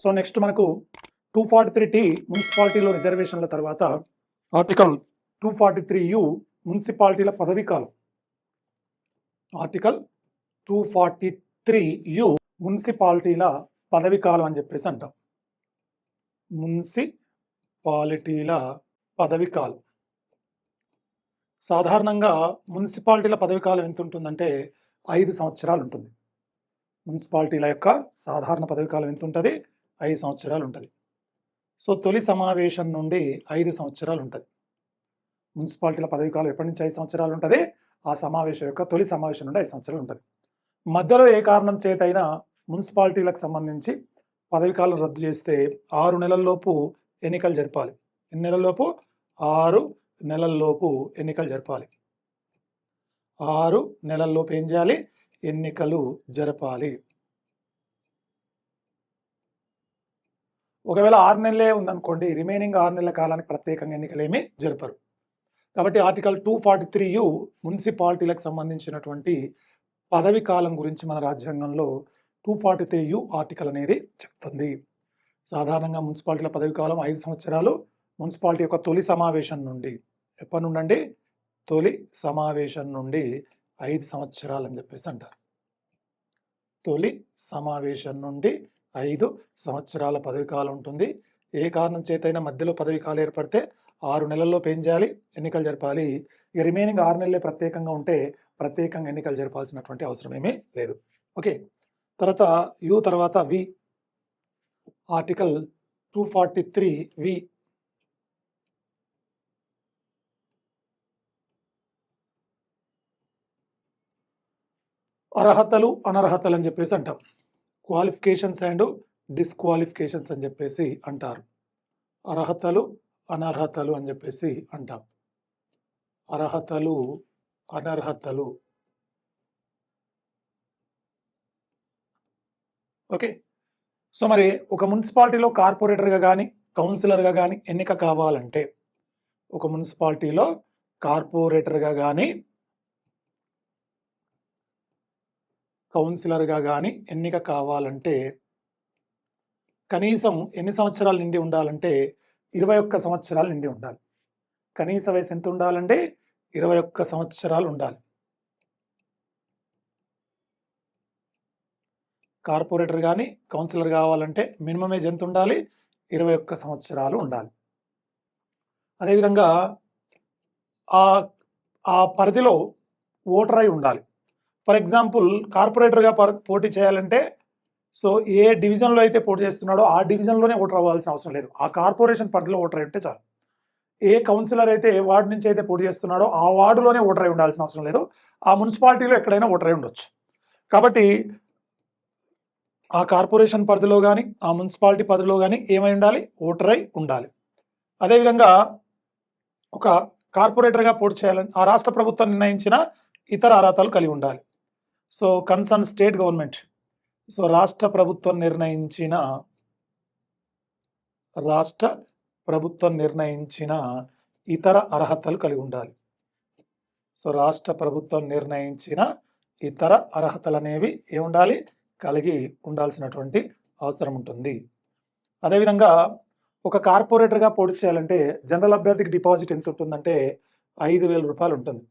So next మనకు 243T మున్సిపాలిటీలో రిజర్వేషన్ల తర్వాత ఆర్టికల్ 243U మున్సిపాలిటీల పదవీ కాలం. ఆర్టికల్ 243U మున్సిపాలిటీల పదవీ కాలం అని చెప్పేసి అంటాం. మున్సిపాలిటీల పదవీ కాలం. సాధారణంగా మున్సిపాలిటీల పదవీ కాలం ఎంత ఉంటుందంటే 5 సంవత్సరాలు ఉంటుంది. మున్సిపాలిటీల యొక్క సాధారణ పదవీ కాలం ఎంత ఉంటుంది? 5 సంవత్సరాలు ఉంటుంది. సో తొలి సమావేశం నుండి 5 సంవత్సరాలు ఉంటుంది. మున్సిపాలిటీల పదవీ కాలం ఎప్పటి నుంచి 5 సంవత్సరాలు ఉంటుంది? ఆ సమావేశం యొక్క తొలి సమావేశం నుండి 5 సంవత్సరాలు ఉంటుంది. మధ్యలో ఏ కారణం చేతైనా మున్సిపాలిటీలకు సంబంధించి పదవీ కాలం రద్దు చేస్తే 6 నెలల్లోపు ఎన్నికలు జరపాలి. ఎన్ని నెలల్లోపు? 6 నెలల్లోపు ఎన్నికలు జరపాలి. 6 నెలల్లోపు ఏం చేయాలి? ఎన్నికలు జరపాలి. ఒకవేళ 6 నెలలే ఉందనుకోండి, రిమైనింగ్ 6 నెలల కాలానికి ప్రత్యేకంగా ఎన్నికలు ఏమీ జరపరు. కాబట్టి ఆర్టికల్ 243U మున్సిపాలిటీలకు సంబంధించినటువంటి పదవి కాలం గురించి మన రాజ్యాంగంలో 243U ఆర్టికల్ అనేది చెప్తుంది. సాధారణంగా మున్సిపాలిటీల పదవి కాలం 5 సంవత్సరాలు. మున్సిపాలిటీ యొక్క తొలి సమావేశం నుండి, ఎప్పటి నుండి? తొలి సమావేశం నుండి 5 సంవత్సరాలు అని చెప్పేసి అంటారు. తొలి సమావేశం నుండి 5 సంవత్సరాల పదవి కాలం ఉంటుంది. ఏ కారణం చేతైనా మధ్యలో పదవి కాలం ఏర్పడితే 6 నెలల్లో ఏం చేయాలి? ఎన్నికలు జరపాలి. ఇక రిమైనింగ్ 6 నెలలే ప్రత్యేకంగా ఉంటే ప్రత్యేకంగా ఎన్నికలు జరపాల్సినటువంటి అవసరం ఏమీ లేదు. ఓకే, తర్వాత యు తర్వాత వి. Article 243V. అర్హతలు అనర్హతలు అని చెప్పేసి అంటాం. క్వాలిఫికేషన్స్ అండ్ డిస్క్వాలిఫికేషన్స్ అని చెప్పేసి అంటారు. అర్హతలు అనర్హతలు అని చెప్పేసి అంటాం. అర్హతలు అనర్హతలు. ఓకే, సో మరి ఒక మున్సిపాలిటీలో కార్పొరేటర్గా కానీ కౌన్సిలర్గా కానీ ఎన్నిక కావాలంటే, ఒక మున్సిపాలిటీలో కార్పొరేటర్గా కానీ కౌన్సిలర్గా కానీ ఎన్నిక కావాలంటే కనీసం ఎన్ని సంవత్సరాలు నిండి ఉండాలంటే 21 సంవత్సరాలు నిండి ఉండాలి. కనీస వయసు ఎంత ఉండాలంటే 21 సంవత్సరాలు ఉండాలి. కార్పొరేటర్ కానీ కౌన్సిలర్ కావాలంటే మినిమం ఏజ్ ఎంత ఉండాలి? 21 సంవత్సరాలు ఉండాలి. అదేవిధంగా ఆ పరిధిలో ఓటర్ అయి ఉండాలి. ఫర్ ఎగ్జాంపుల్, కార్పొరేటర్గా పోటీ చేయాలంటే సో ఏ డివిజన్లో అయితే పోటీ చేస్తున్నాడో ఆ డివిజన్లోనే ఓటర్ అవ్వాల్సిన అవసరం లేదు. ఆ కార్పొరేషన్ పరిధిలో ఓటర్ అయి ఉంటే చాలు. ఏ కౌన్సిలర్ అయితే ఏ వార్డు నుంచి అయితే పోటీ చేస్తున్నాడో ఆ వార్డులోనే ఓటర్ అయి ఉండాల్సిన అవసరం లేదు. ఆ మున్సిపాలిటీలో ఎక్కడైనా ఓటర్ అయి ఉండొచ్చు. కాబట్టి ఆ కార్పొరేషన్ పరిధిలో కానీ ఆ మున్సిపాలిటీ పరిధిలో కానీ ఏమై ఉండాలి? ఓటర్ అయి ఉండాలి. అదేవిధంగా ఒక కార్పొరేటర్గా పోటీ చేయాలని ఆ రాష్ట్ర ప్రభుత్వం నిర్ణయించిన ఇతర అర్హతలు కలిగి ఉండాలి. So concern state government, so రాష్ట్ర ప్రభుత్వం నిర్ణయించిన ఇతర అర్హతలు కలిగి ఉండాలి. సో రాష్ట్ర ప్రభుత్వం నిర్ణయించిన ఇతర అర్హతలు అనేవి ఏముండాలి? కలిగి ఉండాల్సినటువంటి అవసరం ఉంటుంది. అదేవిధంగా ఒక కార్పొరేటర్గా పోటీ చేయాలంటే జనరల్ అభ్యర్థికి డిపాజిట్ ఎంత ఉంటుందంటే 5,000 రూపాయలు ఉంటుంది.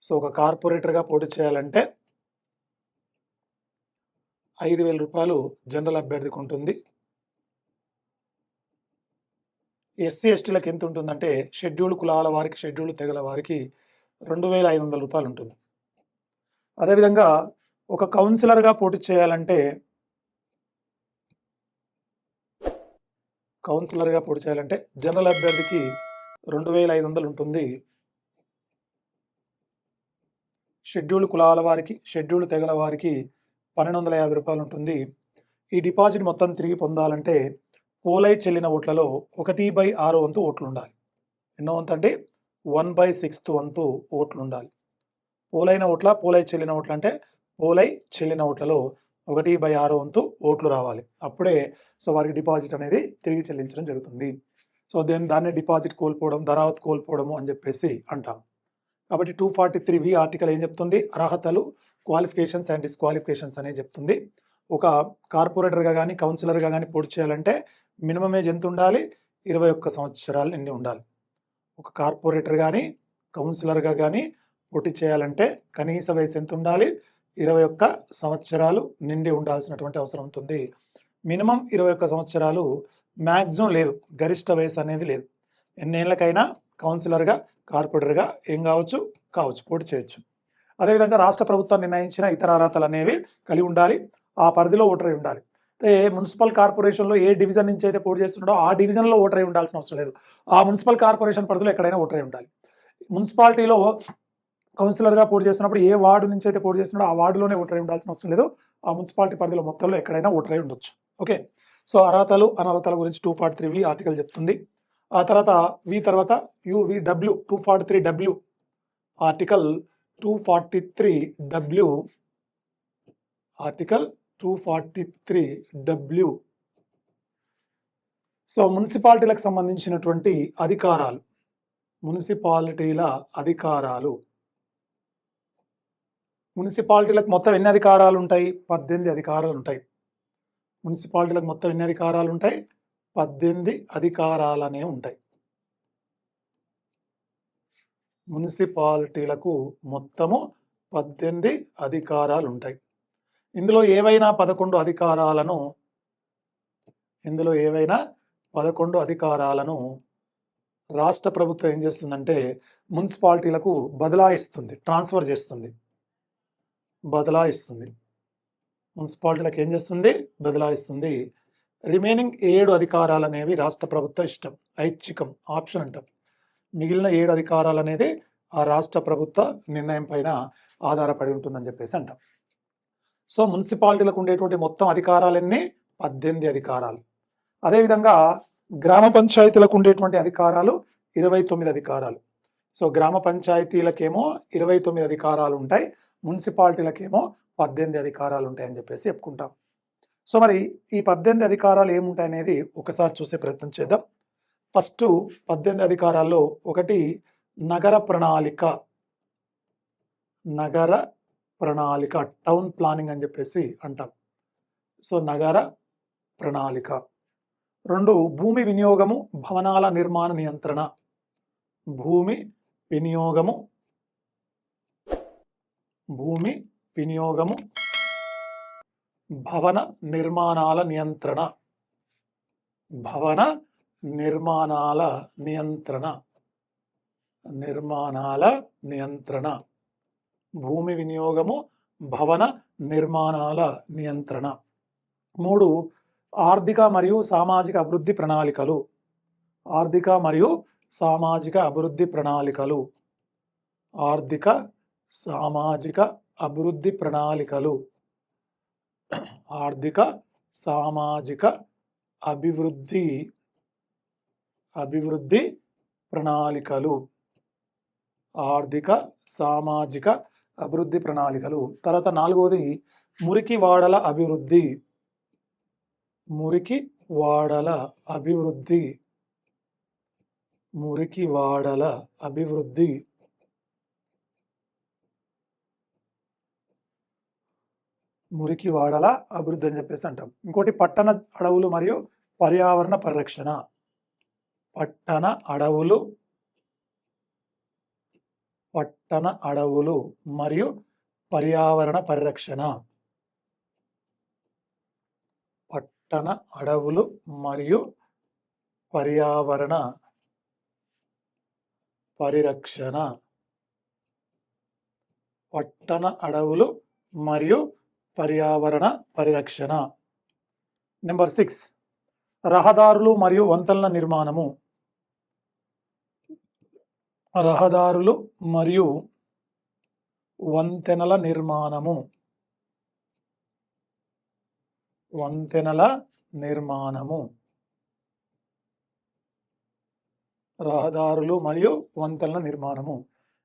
సో ఒక కార్పొరేటర్గా పోటీ చేయాలంటే 5,000 రూపాయలు జనరల్ అభ్యర్థికి ఉంటుంది. ఎస్సీ ఎస్టీలకు ఎంత ఉంటుందంటే షెడ్యూల్ కులాల వారికి, షెడ్యూల్ తెగల వారికి 2,500 రూపాయలు ఉంటుంది. అదేవిధంగా ఒక కౌన్సిలర్గా పోటీ చేయాలంటే జనరల్ అభ్యర్థికి 2,500 ఉంటుంది. షెడ్యూల్ కులాల వారికి, షెడ్యూల్ తెగల వారికి 1,250 రూపాయలు ఉంటుంది. ఈ డిపాజిట్ మొత్తం తిరిగి పొందాలంటే పోలై చెల్లిన ఓట్లలో 1/6 వంతు ఓట్లు ఉండాలి. ఎన్నో వంతు అంటే 1/6 వంతు ఓట్లు ఉండాలి. పోలై చెల్లిన ఓట్లు అంటే పోలై చెల్లిన ఓట్లలో 1/6 వంతు ఓట్లు రావాలి. అప్పుడే సో వారికి డిపాజిట్ అనేది తిరిగి చెల్లించడం జరుగుతుంది. సో దాన్ని డిపాజిట్ కోల్పోవడం, ధరావత్ కోల్పోవడము అని చెప్పేసి అంటాం. కాబట్టి 243V ఆర్టికల్ ఏం చెప్తుంది? అర్హతలు, క్వాలిఫికేషన్స్ అండ్ డిస్క్వాలిఫికేషన్స్ అనేది చెప్తుంది. ఒక కార్పొరేటర్గా కానీ కౌన్సిలర్గా కానీ పోటీ చేయాలంటే మినిమం ఏజ్ ఎంత ఉండాలి? 21 సంవత్సరాలు నిండి ఉండాలి. ఒక కార్పొరేటర్ కానీ కౌన్సిలర్గా కానీ పోటీ చేయాలంటే కనీస వయసు ఎంత ఉండాలి? 21 సంవత్సరాలు నిండి ఉండాల్సినటువంటి అవసరం ఉంటుంది. మినిమం 21 సంవత్సరాలు, మ్యాక్సిమం లేదు, గరిష్ట వయసు అనేది లేదు. ఎన్నేళ్ళకైనా కౌన్సిలర్గా కార్పొరేటర్గా ఏం కావచ్చు పోటీ చేయొచ్చు. అదేవిధంగా రాష్ట్ర ప్రభుత్వం నిర్ణయించిన ఇతర అర్హతలు అనేవి కలిగి ఉండాలి. ఆ పరిధిలో ఓటర్ అయి ఉండాలి. అయితే మున్సిపల్ కార్పొరేషన్లో ఏ డివిజన్ నుంచి అయితే పోటీ చేస్తున్నాడో ఆ డివిజన్లో ఓటర్ అయి ఉండాల్సిన అవసరం లేదు. ఆ మున్సిపల్ కార్పొరేషన్ పరిధిలో ఎక్కడైనా ఓటర్ అయి ఉండాలి. మున్సిపాలిటీలో కౌన్సిలర్గా పోటీ చేస్తున్నప్పుడు ఏ వార్డు నుంచి అయితే పోటీ చేస్తున్నాడో ఆ వార్డులోనే ఓటర్ అయి ఉండాల్సిన అవసరం లేదు. ఆ మున్సిపాలిటీ పరిధిలో మొత్తంలో ఎక్కడైనా ఓటర్ అయి ఉండొచ్చు. ఓకే, సో అర్హతలు అనర్హతల గురించి 243 ఆర్టికల్ చెప్తుంది. ఆ తర్వాత తర్వాత UVW 243W article 243W article 243W. So మున్సిపాలిటీలకు సంబంధించినటువంటి అధికారాలు, మున్సిపాలిటీల అధికారాలు. మున్సిపాలిటీలకు మొత్తం ఎన్ని అధికారాలు ఉంటాయి? 18 అధికారాలు ఉంటాయి. మున్సిపాలిటీలకు మొత్తం ఎన్ని అధికారాలు ఉంటాయి? 18 అధికారాలనే ఉంటాయి. మున్సిపాలిటీలకు మొత్తము 18 అధికారాలు ఉంటాయి. ఇందులో ఏవైనా 11 అధికారాలను రాష్ట్ర ప్రభుత్వం ఏం చేస్తుందంటే మున్సిపాలిటీలకు బదలాయిస్తుంది, ట్రాన్స్ఫర్ చేస్తుంది, మున్సిపాలిటీలకు ఏం చేస్తుంది? బదలాయిస్తుంది. రిమైనింగ్ 7 అధికారాలు అనేవి రాష్ట్ర ప్రభుత్వ ఇష్టం, ఐచ్ఛికం, ఆప్షన్ అంటాం. మిగిలిన 7 అధికారాలు అనేది ఆ రాష్ట్ర ప్రభుత్వ నిర్ణయం పైన ఆధారపడి ఉంటుందని చెప్పేసి అంటాం. సో మున్సిపాలిటీలకు ఉండేటువంటి మొత్తం అధికారాలన్నీ 18 అధికారాలు. అదేవిధంగా గ్రామ పంచాయతీలకు ఉండేటువంటి అధికారాలు 29 అధికారాలు. సో గ్రామ పంచాయతీలకేమో 29 అధికారాలు ఉంటాయి, మున్సిపాలిటీలకేమో 18 అధికారాలు ఉంటాయని చెప్పేసి చెప్పుకుంటాం. సో మరి ఈ 18 అధికారాలు ఏముంటాయి అనేది ఒకసారి చూసే ప్రయత్నం చేద్దాం. ఫస్ట్ 18 అధికారాల్లో ఒకటి నగర ప్రణాళిక, టౌన్ ప్లానింగ్ అని చెప్పేసి అంటాం. సో నగర ప్రణాళిక. 2 భూమి వినియోగము, భవనాల నిర్మాణ నియంత్రణ. భూమి వినియోగము, భవన నిర్మాణాల నియంత్రణ. భూమి వినియోగము, భవన నిర్మాణాల నియంత్రణ. 3 ఆర్థిక మరియు సామాజిక అభివృద్ధి ప్రణాళికలు. ఆర్థిక సామాజిక అభివృద్ధి ప్రణాళికలు. తర్వాత 4వది మురికివాడల అభివృద్ధి. మురికివాడల అభివృద్ధి అని చెప్పేసి అంటాం. ఇంకోటి పట్టణ అడవులు మరియు పర్యావరణ పరిరక్షణ. పట్టణ అడవులు మరియు పర్యావరణ పరిరక్షణ. పట్టణ అడవులు మరియు పర్యావరణ పరిరక్షణ. పట్టణ అడవులు మరియు పర్యావరణ పరిరక్షణ. నెంబర్ 6 రహదారులు మరియు వంతెనల నిర్మాణము. రహదారులు మరియు వంతెనల నిర్మాణము. రహదారులు మరియు వంతెనల నిర్మాణము.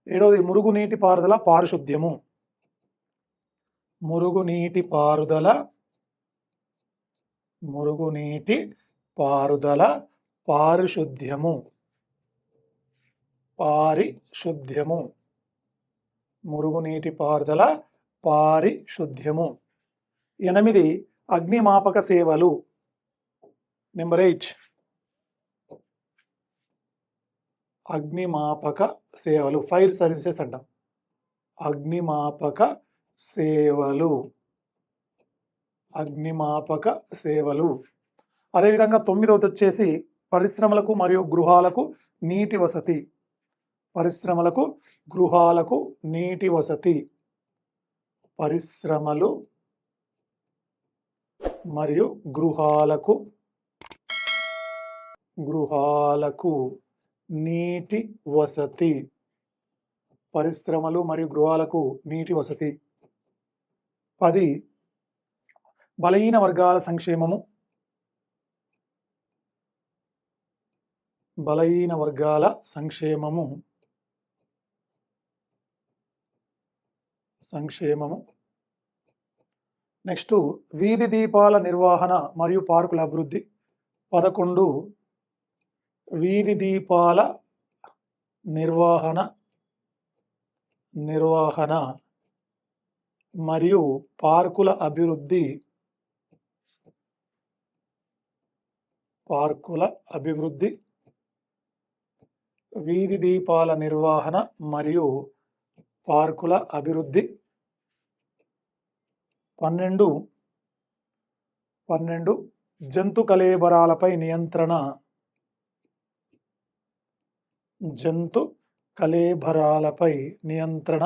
7వది మురుగునీటి పారుదల పారిశుద్ధ్యము. మురుగునీటి పారుదల పారిశుద్ధ్యము. మురుగునీటి పారుదల పారిశుద్ధ్యము. 8 అగ్నిమాపక సేవలు. నెంబర్ 8 అగ్నిమాపక సేవలు, ఫైర్ సర్వీసెస్ అంటాం. అగ్నిమాపక సేవలు, అగ్నిమాపక సేవలు. అదేవిధంగా 9వది వచ్చేసి పరిశ్రమలకు మరియు గృహాలకు నీటి వసతి. పరిశ్రమలకు గృహాలకు నీటి వసతి. పరిశ్రమలు మరియు గృహాలకు నీటి వసతి. పరిశ్రమలు మరియు గృహాలకు నీటి వసతి. 10 బలహీన వర్గాల సంక్షేమము. బలహీన వర్గాల సంక్షేమము. నెక్స్ట్ వీధి దీపాల నిర్వహణ మరియు పార్కుల అభివృద్ధి. 11 వీధి దీపాల నిర్వహణ మరియు పార్కుల అభివృద్ధి. వీధి దీపాల నిర్వహణ మరియు పార్కుల అభివృద్ధి. 12 జంతు కళేబరాలపై నియంత్రణ. జంతు కళేబరాలపై నియంత్రణ.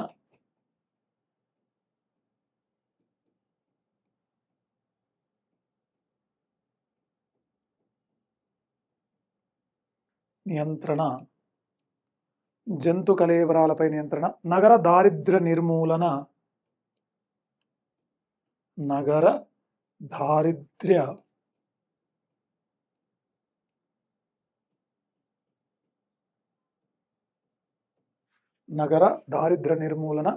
13 నగర దారిద్ర్య నిర్మూలన. నగర దారిద్ర్య నిర్మూలన.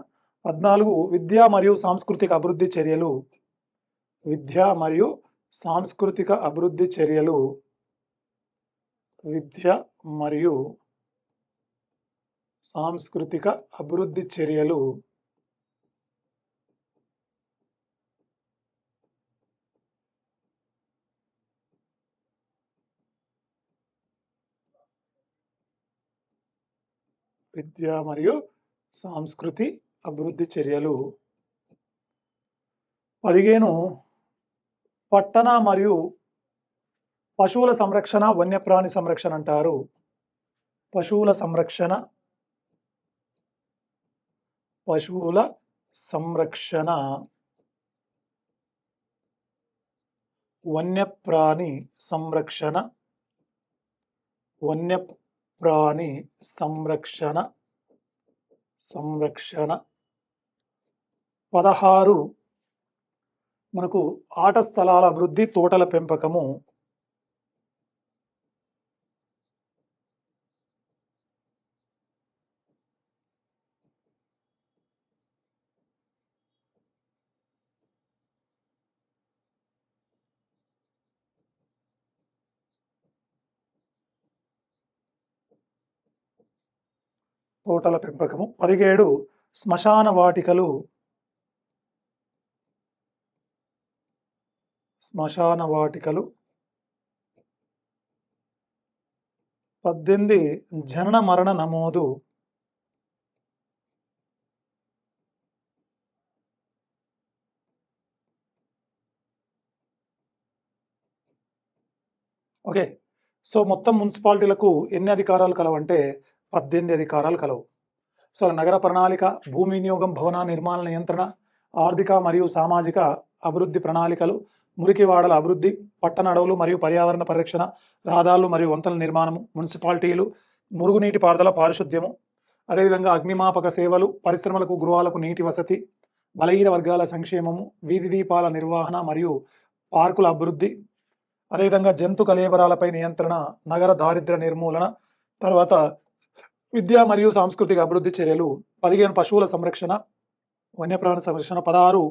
14 విద్యా మరియు సాంస్కృతిక అభివృద్ధి చర్యలు. విద్యా మరియు సాంస్కృతిక అభివృద్ధి చర్యలు. విద్య మరియు సాంస్కృతిక అభివృద్ధి చర్యలు. 15 పట్టణ మరియు పశువుల సంరక్షణ, వన్యప్రాణి సంరక్షణ అంటారు. పశువుల సంరక్షణ, వన్యప్రాణి సంరక్షణ. 16 మనకు ఆట స్థలాల అభివృద్ధి, తోటల పెంపకము. తోటల పెంపకము. 17 శ్మశాన వాటికలు. 18 జనన మరణ నమోదు. ఓకే, సో మొత్తం మున్సిపాలిటీలకు ఎన్ని అధికారాలు కలవంటే 18 అధికారాలు కలవు. సో నగర ప్రణాళిక, భూమి వినియోగం, భవన నిర్మాణ నియంత్రణ, ఆర్థిక మరియు సామాజిక అభివృద్ధి ప్రణాళికలు, మురికివాడల అభివృద్ధి, పట్టణ అడవులు మరియు పర్యావరణ పరిరక్షణ, రహదారులు మరియు వంతెనల నిర్మాణము, మున్సిపాలిటీలు, మురుగునీటి పారుదల, పారిశుద్ధ్యము, అదేవిధంగా అగ్నిమాపక సేవలు, పరిశ్రమలకు గృహాలకు నీటి వసతి, బలహీన వర్గాల సంక్షేమము, వీధి దీపాల నిర్వహణ మరియు పార్కుల అభివృద్ధి, అదేవిధంగా జంతు కళేబరాలపై నియంత్రణ, నగర దారిద్ర్య నిర్మూలన, తర్వాత విద్యా మరియు సాంస్కృతిక అభివృద్ధి చర్యలు. 15 పశువుల సంరక్షణ, వన్యప్రాణ సంరక్షణ. 16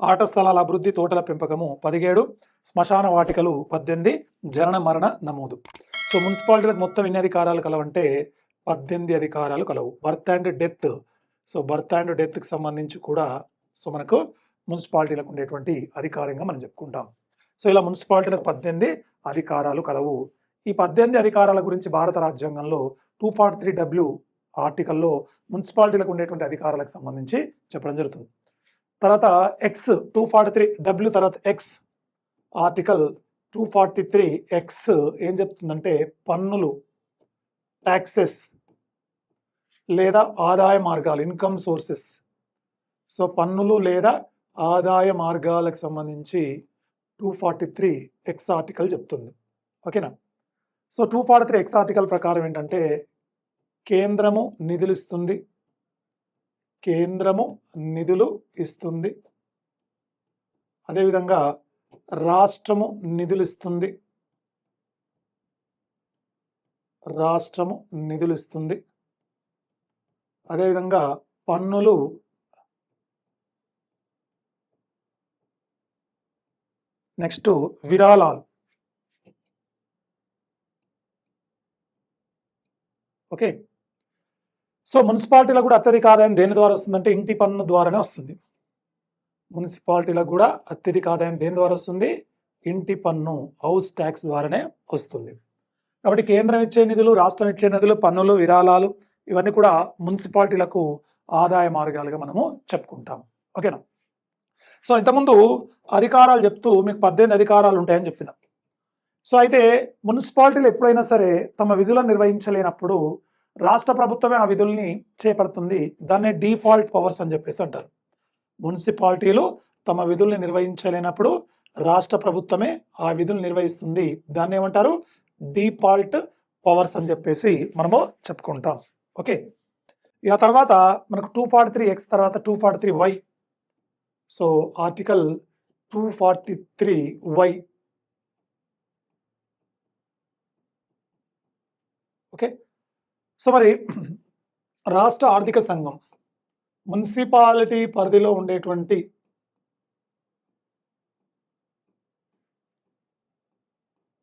ఆట స్థలాల అభివృద్ధి, తోటల పెంపకము. 17 శ్మశాన వాటికలు. 18 జనన మరణ నమోదు. సో మున్సిపాలిటీలకు మొత్తం ఎన్ని అధికారాలు కలవంటే 18 అధికారాలు కలవు. Birth and death. So birth and డెత్కి సంబంధించి కూడా సో మనకు మున్సిపాలిటీలకు ఉండేటువంటి అధికారంగా మనం చెప్పుకుంటాం. సో ఇలా మున్సిపాలిటీలకు 18 అధికారాలు కలవు. ఈ 18 అధికారాల గురించి భారత రాజ్యాంగంలో 243W ఆర్టికల్లో మున్సిపాలిటీలకు ఉండేటువంటి అధికారాలకు సంబంధించి చెప్పడం జరుగుతుంది. తర్వాత ఎక్స్ 243W తర్వాత ఎక్స్ ఆర్టికల్ 243X ఏం చెప్తుందంటే పన్నులు, ట్యాక్సెస్ లేదా ఆదాయ మార్గాలు, ఇన్కమ్ సోర్సెస్. సో పన్నులు లేదా ఆదాయ మార్గాలకు సంబంధించి 243X ఆర్టికల్ చెప్తుంది. ఓకేనా? సో 243X ఆర్టికల్ ప్రకారం ఏంటంటే కేంద్రము నిధులు ఇస్తుంది, కేంద్రము నిధులు ఇస్తుంది, అదేవిధంగా రాష్ట్రము నిధులు ఇస్తుంది, రాష్ట్రము నిధులు ఇస్తుంది, అదేవిధంగా పన్నులు నెక్స్ట్ విరాళాలు. ఓకే, సో మున్సిపాలిటీలకు కూడా అత్యధిక ఆదాయం దేని ద్వారా వస్తుందంటే ఇంటి పన్ను ద్వారానే వస్తుంది. మున్సిపాలిటీలకు కూడా అత్యధిక ఆదాయం దేని ద్వారా వస్తుంది? ఇంటి పన్ను, హౌస్ ట్యాక్స్ ద్వారానే వస్తుంది. కాబట్టి కేంద్రం ఇచ్చే నిధులు, రాష్ట్రం ఇచ్చే నిధులు, పన్నులు, విరాళాలు ఇవన్నీ కూడా మున్సిపాలిటీలకు ఆదాయ మార్గాలుగా మనము చెప్పుకుంటాం. ఓకేనా? సో ఇంతకుముందు అధికారాలు చెప్తూ మీకు 18 అధికారాలు ఉంటాయని చెప్పిన. సో అయితే మున్సిపాలిటీలు ఎప్పుడైనా సరే తమ విధులను నిర్వహించలేనప్పుడు రాష్ట్ర ప్రభుత్వమే ఆ విధుల్ని చేపడుతుంది. దాన్నే డిఫాల్ట్ పవర్స్ అని చెప్పేసి అంటారు. మున్సిపాలిటీలు తమ విధుల్ని నిర్వహించలేనప్పుడు రాష్ట్ర ప్రభుత్వమే ఆ విధులు నిర్వహిస్తుంది. దాన్ని ఏమంటారు? డిఫాల్ట్ పవర్స్ అని చెప్పేసి మనము చెప్పుకుంటాం. ఓకే, ఇక తర్వాత మనకు 243X తర్వాత 243Y. So article 243Y. Okay, so మరి రాష్ట్ర ఆర్థిక సంఘం మున్సిపాలిటీ పరిధిలో ఉండేటువంటి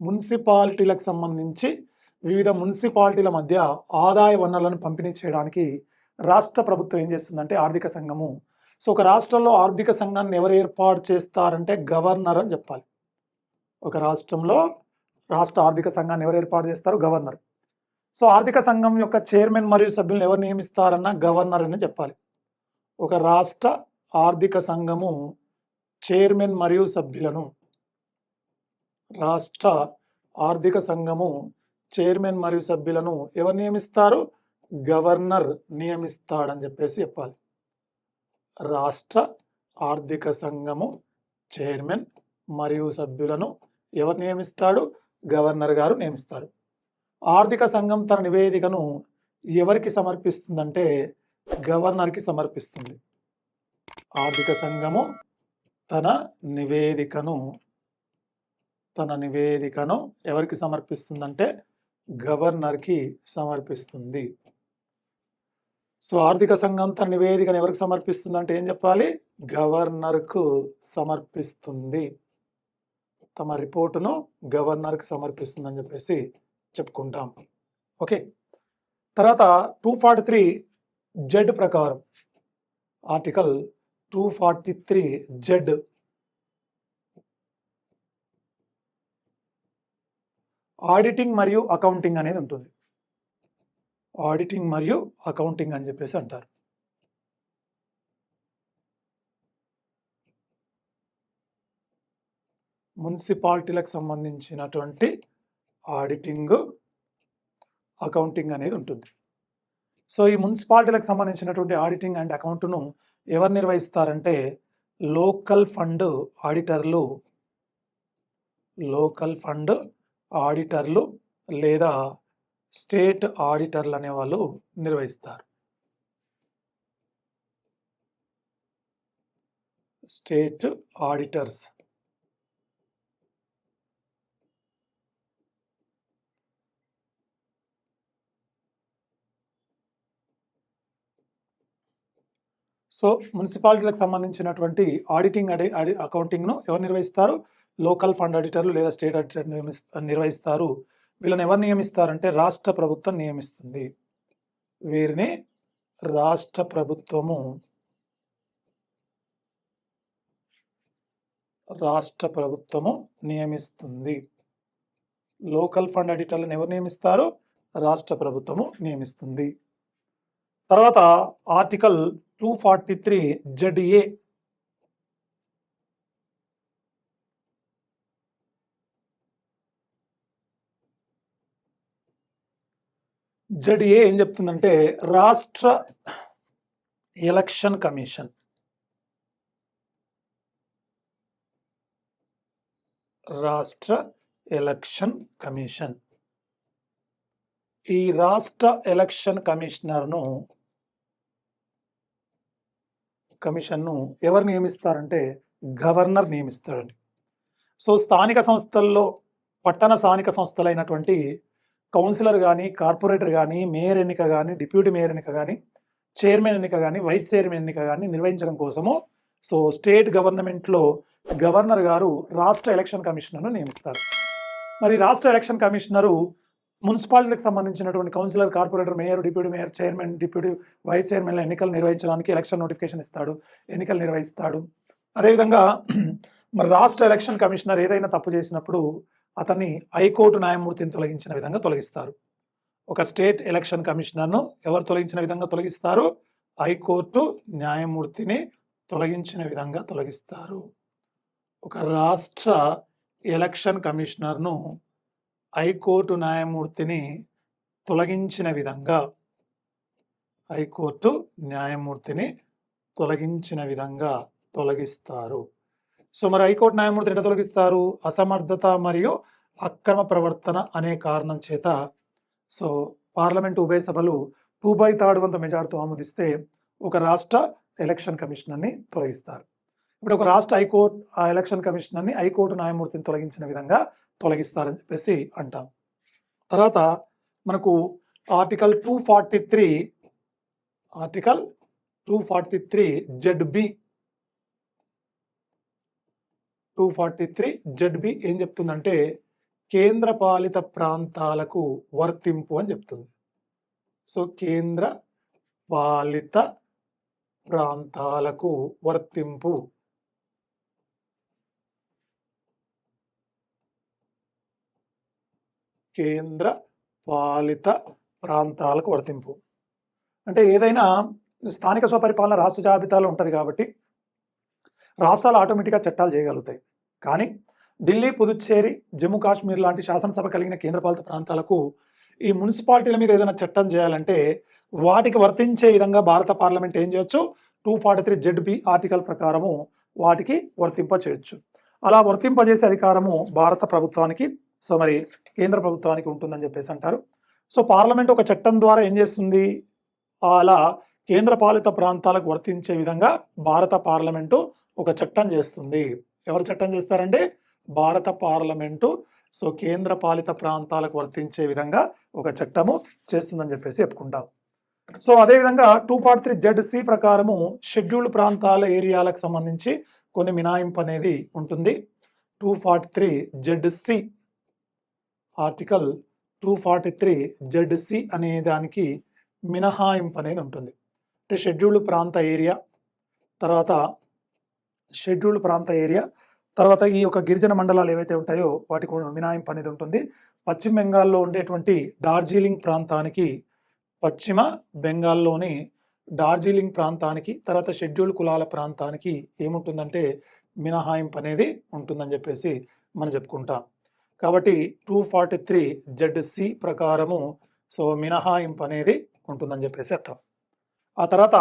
మున్సిపాలిటీలకు సంబంధించి వివిధ మున్సిపాలిటీల మధ్య ఆదాయ వనరులను పంపిణీ చేయడానికి రాష్ట్ర ప్రభుత్వం ఏం చేస్తుందంటే ఆర్థిక సంఘము. సో ఒక రాష్ట్రంలో ఆర్థిక సంఘాన్ని ఎవరు ఏర్పాటు చేస్తారంటే గవర్నర్ అని చెప్పాలి. ఒక రాష్ట్రంలో రాష్ట్ర ఆర్థిక సంఘాన్ని ఎవరు ఏర్పాటు చేస్తారు? గవర్నర్. సో ఆర్థిక సంఘం యొక్క చైర్మన్ మరియు సభ్యులను ఎవరు నియమిస్తారన్న గవర్నర్ అని చెప్పాలి. ఒక రాష్ట్ర ఆర్థిక సంఘము చైర్మన్ మరియు సభ్యులను, రాష్ట్ర ఆర్థిక సంఘము చైర్మన్ మరియు సభ్యులను ఎవరు నియమిస్తారు? గవర్నర్ నియమిస్తాడని చెప్పేసి చెప్పాలి. రాష్ట్ర ఆర్థిక సంఘము చైర్మన్ మరియు సభ్యులను ఎవరు నియమిస్తాడు? గవర్నర్ గారు నియమిస్తారు. ఆర్థిక సంఘం తన నివేదికను ఎవరికి సమర్పిస్తుందంటే గవర్నర్కి సమర్పిస్తుంది. ఆర్థిక సంఘము తన నివేదికను ఎవరికి సమర్పిస్తుందంటే గవర్నర్కి సమర్పిస్తుంది. సో ఆర్థిక సంఘం తన నివేదికను ఎవరికి సమర్పిస్తుందంటే ఏం చెప్పాలి? గవర్నర్కు సమర్పిస్తుంది. తమ రిపోర్టును గవర్నర్కి సమర్పిస్తుందని చెప్పేసి చెప్పుకుంటాం. ఓకే, తర్వాత 243Z ప్రకారం ఆర్టికల్ 243Z ఆడిటింగ్ మరియు అకౌంటింగ్ అనేది ఉంటుంది. ఆడిటింగ్ మరియు అకౌంటింగ్ అని చెప్పేసి అంటారు. మున్సిపాలిటీలకు సంబంధించినటువంటి ఆడిటింగ్, అకౌంటింగ్ అనేది ఉంటుంది. సో ఈ మున్సిపాలిటీలకు సంబంధించినటువంటి ఆడిటింగ్ అండ్ అకౌంట్ను ఎవరు నిర్వహిస్తారంటే లోకల్ ఫండ్ ఆడిటర్లు లేదా స్టేట్ ఆడిటర్లు అనేవాళ్ళు నిర్వహిస్తారు. State auditors. సో మున్సిపాలిటీలకు సంబంధించినటువంటి ఆడిటింగ్ అకౌంటింగ్ను ఎవరు నిర్వహిస్తారు? లోకల్ ఫండ్ ఆడిటర్లు లేదా స్టేట్ ఆడిటర్ నిర్వహిస్తారు. వీళ్ళని ఎవరు నియమిస్తారంటే రాష్ట్ర ప్రభుత్వం నియమిస్తుంది. వీరిని రాష్ట్ర ప్రభుత్వము రాష్ట్ర ప్రభుత్వము నియమిస్తుంది. లోకల్ ఫండ్ ఆడిటర్లను ఎవరు నియమిస్తారు? రాష్ట్ర ప్రభుత్వము నియమిస్తుంది. తర్వాత ఆర్టికల్ 243 ZA. ZA ఏం చెప్తుందంటే రాష్ట్ర ఎలక్షన్ కమిషన్. రాష్ట్ర ఎలక్షన్ కమిషన్. ఈ రాష్ట్ర ఎలక్షన్ కమిషన్ను ఎవరు నియమిస్తారంటే గవర్నర్ నియమిస్తాడండి. సో స్థానిక సంస్థల్లో పట్టణ స్థానిక సంస్థలైనటువంటి కౌన్సిలర్ కానీ, కార్పొరేటర్ కానీ, మేయర్ ఎన్నిక కానీ, డిప్యూటీ మేయర్ ఎన్నిక కానీ, చైర్మన్ ఎన్నిక కానీ, వైస్ చైర్మన్ ఎన్నిక కానీ నిర్వహించడం కోసము సో స్టేట్ గవర్నమెంట్లో గవర్నర్ గారు రాష్ట్ర ఎలక్షన్ కమిషనర్ను నియమిస్తారు. మరి రాష్ట్ర ఎలక్షన్ కమిషనరు మున్సిపాలిటీలకు సంబంధించినటువంటి councillor, corporator, mayor, deputy mayor, chairman, deputy vice చైర్మన్ల ఎన్నికలు నిర్వహించడానికి ఎలక్షన్ నోటిఫికేషన్ ఇస్తాడు, ఎన్నికలు నిర్వహిస్తాడు. అదేవిధంగా మరి రాష్ట్ర ఎలక్షన్ కమిషనర్ ఏదైనా తప్పు చేసినప్పుడు అతన్ని హైకోర్టు న్యాయమూర్తిని తొలగించిన విధంగా తొలగిస్తారు. ఒక స్టేట్ ఎలక్షన్ కమిషనర్ను ఎవరు తొలగించిన విధంగా తొలగిస్తారు? హైకోర్టు న్యాయమూర్తిని తొలగించిన విధంగా తొలగిస్తారు. ఒక రాష్ట్ర ఎలక్షన్ కమిషనర్ను హైకోర్టు న్యాయమూర్తిని తొలగించిన విధంగా హైకోర్టు న్యాయమూర్తిని తొలగించిన విధంగా తొలగిస్తారు. సో మరి హైకోర్టు న్యాయమూర్తిని ఎట్లా తొలగిస్తారు? అసమర్థత మరియు అక్రమ ప్రవర్తన అనే కారణం చేత సో పార్లమెంటు ఉభయ సభలు 2/3 వంతు మెజార్టీతో ఆమోదిస్తే ఒక రాష్ట్ర ఎలక్షన్ కమిషనర్ని తొలగిస్తారు. ఇప్పుడు ఒక రాష్ట్ర హైకోర్టు ఆ ఎలక్షన్ కమిషనర్ని హైకోర్టు న్యాయమూర్తిని తొలగించిన విధంగా తొలగిస్తారని చెప్పేసి అంటాం. తర్వాత మనకు ఆర్టికల్ 243 ZB ఏం చెప్తుందంటే కేంద్ర పాలిత ప్రాంతాలకు వర్తింపు అని చెప్తుంది. సో కేంద్ర పాలిత ప్రాంతాలకు వర్తింపు. కేంద్ర పాలిత ప్రాంతాలకు వర్తింపు అంటే ఏదైనా స్థానిక స్వపరిపాలన రాష్ట్ర జాబితాలో ఉంటుంది కాబట్టి రాష్ట్రాలు ఆటోమేటిక్గా చట్టాలు చేయగలుగుతాయి. కానీ ఢిల్లీ, పుదుచ్చేరి, జమ్మూ కాశ్మీర్ లాంటి శాసనసభ కలిగిన కేంద్రపాలిత ప్రాంతాలకు ఈ మున్సిపాలిటీల మీద ఏదైనా చట్టం చేయాలంటే వాటికి వర్తించే విధంగా భారత పార్లమెంట్ ఏం చేయొచ్చు? 243 ZB ఆర్టికల్ ప్రకారము వాటికి వర్తింప చేయొచ్చు. అలా వర్తింపజేసే అధికారము భారత ప్రభుత్వానికి సో మరి కేంద్ర ప్రభుత్వానికి ఉంటుందని చెప్పేసి అంటారు. సో పార్లమెంట్ ఒక చట్టం ద్వారా ఏం చేస్తుంది? అలా కేంద్ర పాలిత ప్రాంతాలకు వర్తించే విధంగా భారత పార్లమెంటు ఒక చట్టం చేస్తుంది. ఎవరు చట్టం చేస్తారంటే భారత పార్లమెంటు సో కేంద్ర పాలిత ప్రాంతాలకు వర్తించే విధంగా ఒక చట్టము చేస్తుందని చెప్పేసి చెప్పుకుంటాం. సో అదేవిధంగా 243 ZC ప్రకారము షెడ్యూల్డ్ ప్రాంతాల ఏరియాలకు సంబంధించి కొన్ని మినహాయింపు అనేది ఉంటుంది. 243 ZC ఆర్టికల్ 243 ZC అనే దానికి మినహాయింపు అనేది ఉంటుంది. అంటే షెడ్యూల్డ్ ప్రాంత ఏరియా తర్వాత ఈ యొక్క గిరిజన మండలాలు ఏవైతే ఉంటాయో వాటికి మినహాయింపు అనేది ఉంటుంది. పశ్చిమ బెంగాల్లో ఉండేటువంటి డార్జిలింగ్ ప్రాంతానికి, పశ్చిమ బెంగాల్లోని డార్జిలింగ్ ప్రాంతానికి, తర్వాత షెడ్యూల్డ్ కులాల ప్రాంతానికి ఏముంటుందంటే మినహాయింపు అనేది ఉంటుందని చెప్పేసి మనం చెప్పుకుంటాం. కాబట్టి 243 ZC ప్రకారము సో మినహాయింపు అనేది ఉంటుందని చెప్పేసి అర్థం. ఆ తర్వాత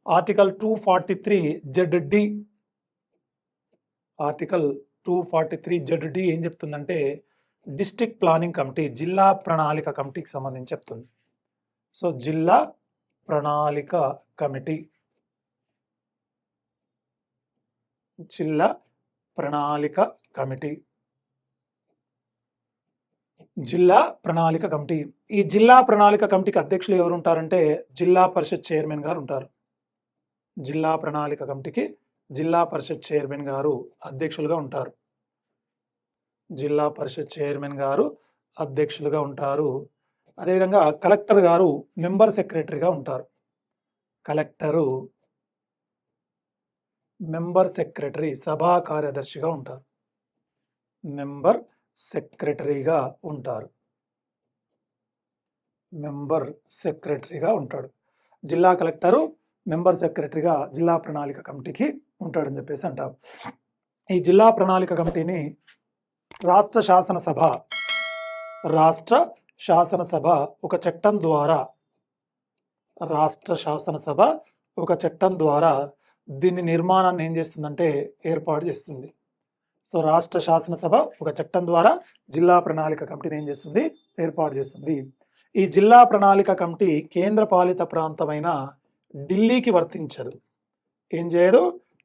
ఆర్టికల్ 243 ZD ఏం చెప్తుందంటే డిస్ట్రిక్ట్ ప్లానింగ్ కమిటీ, జిల్లా ప్రణాళిక కమిటీకి సంబంధించి చెప్తుంది. సో జిల్లా ప్రణాళిక కమిటీ, జిల్లా ప్రణాళిక కమిటీ. ఈ జిల్లా ప్రణాళిక కమిటీకి అధ్యక్షులు ఎవరు ఉంటారంటే జిల్లా పరిషత్ చైర్మన్ గారు ఉంటారు. జిల్లా ప్రణాళిక కమిటీకి జిల్లా పరిషత్ చైర్మన్ గారు అధ్యక్షులుగా ఉంటారు. జిల్లా పరిషత్ చైర్మన్ గారు అధ్యక్షులుగా ఉంటారు. అదేవిధంగా కలెక్టర్ గారు మెంబర్ సెక్రటరీగా ఉంటారు. కలెక్టరు మెంబర్ సెక్రటరీ సభా కార్యదర్శిగా ఉంటారు. మెంబర్ సెక్రటరీగా ఉంటారు. మెంబర్ సెక్రటరీగా ఉంటాడు. జిల్లా కలెక్టరు మెంబర్ సెక్రటరీగా జిల్లా ప్రణాళిక కమిటీకి ఉంటాడని చెప్పేసి అంటారు. ఈ జిల్లా ప్రణాళిక కమిటీని రాష్ట్ర శాసనసభ ఒక చట్టం ద్వారా దీన్ని నిర్మాణాన్ని ఏం చేస్తుందంటే ఏర్పాటు చేస్తుంది. సో రాష్ట్ర శాసనసభ ఒక చట్టం ద్వారా జిల్లా ప్రణాళిక కమిటీని ఏం చేస్తుంది, ఏర్పాటు చేస్తుంది. ఈ జిల్లా ప్రణాళిక కమిటీ కేంద్ర పాలిత ప్రాంతమైన ఢిల్లీకి వర్తించదు. ఏం చేయదు?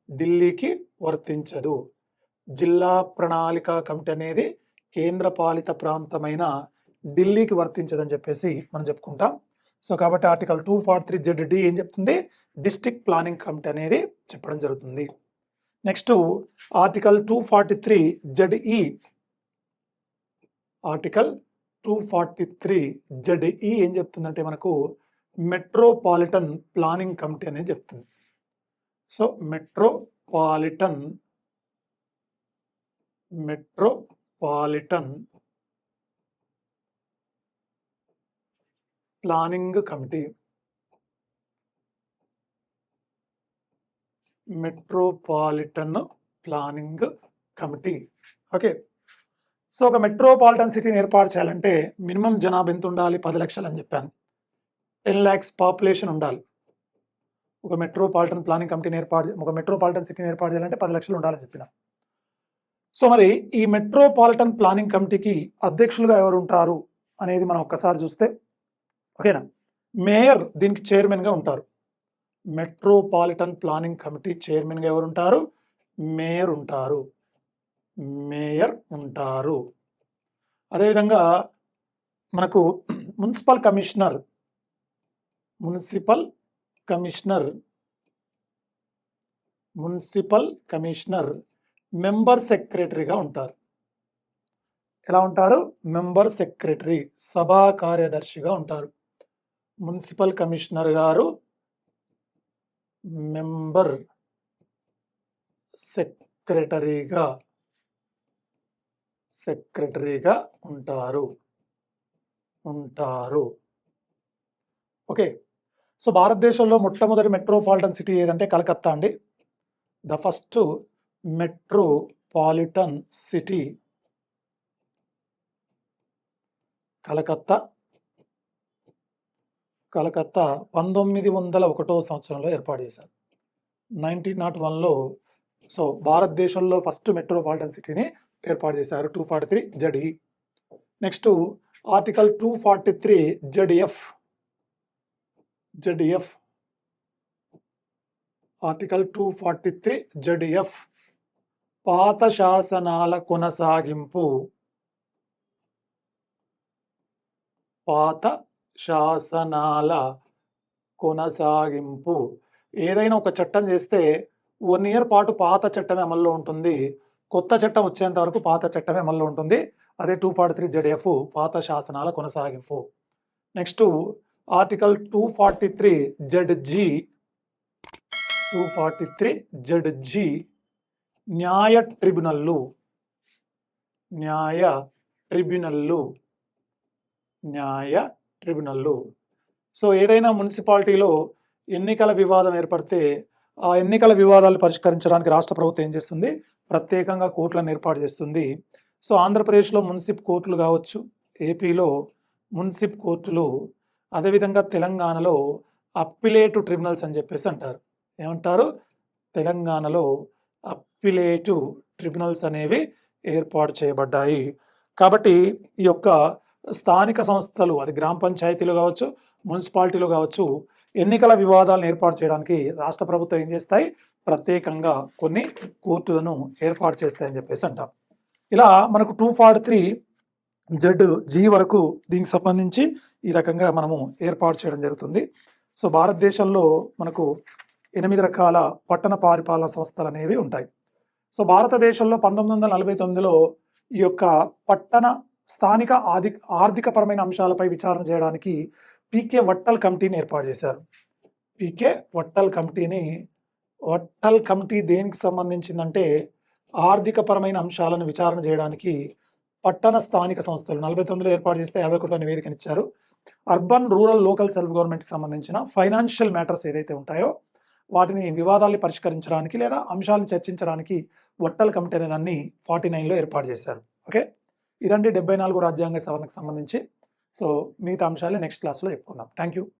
ఢిల్లీకి వర్తించదు. జిల్లా ప్రణాళిక కమిటీ అనేది కేంద్ర పాలిత ప్రాంతమైన ఢిల్లీకి వర్తించదని చెప్పేసి మనం చెప్పుకుంటాం. సో కాబట్టి ఆర్టికల్ 243 ఏం చెప్తుంది? డిస్ట్రిక్ట్ ప్లానింగ్ కమిటీ అనేది చెప్పడం జరుగుతుంది. నెక్స్ట్ ఆర్టికల్ 243 ఆర్టికల్ 243 ఏం చెప్తుందంటే మనకు మెట్రోపాలిటన్ ప్లానింగ్ కమిటీ అనేది చెప్తుంది. So metropolitan planning committee, metropolitan planning committee. Okay. So ఒక మెట్రోపాలిటన్ సిటీని ఏర్పాటు చేయాలంటే మినిమం జనాభా ఎంత ఉండాలి? 10 లక్షలు అని చెప్పాను. 10 lakhs పాపులేషన్ ఉండాలి. ఒక మెట్రోపాలిటన్ ప్లానింగ్ కమిటీని ఒక మెట్రోపాలిటన్ సిటీని ఏర్పాటు చేయాలంటే 10 లక్షలు ఉండాలని చెప్పిన. సో మరి ఈ మెట్రోపాలిటన్ ప్లానింగ్ కమిటీకి అధ్యక్షులుగా ఎవరు ఉంటారు అనేది మనం ఒక్కసారి చూస్తే, ఓకేనా, మేయర్ దీనికి చైర్మన్గా ఉంటారు. మెట్రోపాలిటన్ ప్లానింగ్ కమిటీ చైర్మన్గా ఎవరు ఉంటారు? మేయర్ ఉంటారు. అదేవిధంగా మనకు మున్సిపల్ కమిషనర్ మెంబర్ సెక్రటరీగా ఉంటారు. ఎలా ఉంటారు? మెంబర్ సెక్రటరీ, సభా కార్యదర్శిగా ఉంటారు. మున్సిపల్ కమిషనర్ గారు మెంబర్ సెక్రటరీగా ఉంటారు. ఓకే. సో భారతదేశంలో మొట్టమొదటి మెట్రోపాలిటన్ సిటీ ఏదంటే కలకత్తా అండి. The first metropolitan city Calcutta 1901 సంవత్సరంలో ఏర్పాటు చేశారు. 1901లో సో భారతదేశంలో ఫస్ట్ మెట్రోపాలిటన్ సిటీని ఏర్పాటు చేశారు 243 నెక్స్ట్ ఆర్టికల్ 243 ఆర్టికల్ 243 పాత శాసనాల కొనసాగింపు. ఏదైనా ఒక చట్టం చేస్తే 1 year పాటు పాత చట్టమే అమల్లో ఉంటుంది. కొత్త చట్టం వచ్చేంత వరకు పాత చట్టమే అమల్లో ఉంటుంది. అదే 243 పాత శాసనాల కొనసాగింపు. నెక్స్ట్ ఆర్టికల్ 243 న్యాయ ట్రిబ్యునల్లు. సో ఏదైనా మున్సిపాలిటీలో ఎన్నికల వివాదం ఏర్పడితే ఆ ఎన్నికల వివాదాలు పరిష్కరించడానికి రాష్ట్ర ప్రభుత్వం ఏం చేస్తుంది? ప్రత్యేకంగా కోర్టులను ఏర్పాటు చేస్తుంది. సో ఆంధ్రప్రదేశ్లో మున్సిప్ కోర్టులు కావచ్చు, ఏపీలో మున్సిప్ కోర్టులు, అదేవిధంగా తెలంగాణలో అప్పిలేటు ట్రిబ్యునల్స్ అని చెప్పేసి అంటారు. ఏమంటారు? తెలంగాణలో అప్పిలేటు ట్రిబ్యునల్స్ అనేవి ఏర్పాటు చేయబడ్డాయి. కాబట్టి ఈ యొక్క స్థానిక సంస్థలు, అది గ్రామ పంచాయతీలు కావచ్చు, మున్సిపాలిటీలు కావచ్చు, ఎన్నికల వివాదాలను ఏర్పాటు చేయడానికి రాష్ట్ర ప్రభుత్వం ఏం చేస్తాయి? ప్రత్యేకంగా కొన్ని కోర్టులను ఏర్పాటు చేస్తాయని చెప్పేసి అంటాం. ఇలా మనకు 243 వరకు దీనికి సంబంధించి ఈ రకంగా మనము ఏర్పాటు చేయడం జరుగుతుంది. సో భారతదేశంలో మనకు 8 రకాల పట్టణ పరిపాలన సంస్థలు అనేవి ఉంటాయి. సో భారతదేశంలో 1949లో ఈ యొక్క పట్టణ స్థానిక ఆర్థికపరమైన అంశాలపై విచారణ చేయడానికి పీకే వట్టల్ కమిటీని ఏర్పాటు చేశారు. పీకే వట్టల్ కమిటీని వట్టల్ కమిటీ దేనికి సంబంధించిందంటే ఆర్థికపరమైన అంశాలను విచారణ చేయడానికి పట్టణ స్థానిక సంస్థలు 49లో ఏర్పాటు చేస్తే 50 కోట్ల నివేదికనిచ్చారు. అర్బన్, రూరల్, లోకల్ సెల్ఫ్ గవర్నమెంట్‌కి సంబంధించిన ఫైనాన్షియల్ మ్యాటర్స్ ఏదైతే ఉంటాయో వాటిని వివాదాల్ని పరిష్కరించడానికి లేదా అంశాలను చర్చించడానికి వట్టల్ కమిటీ అనే దాన్ని 49లో ఏర్పాటు చేశారు. ఓకే. ఇదండి 74 రాజ్యాంగ సవరణకు సంబంధించి. సో మిగతా అంశాలు నెక్స్ట్ క్లాస్‌లో చెప్పుకుందాం. Thank you.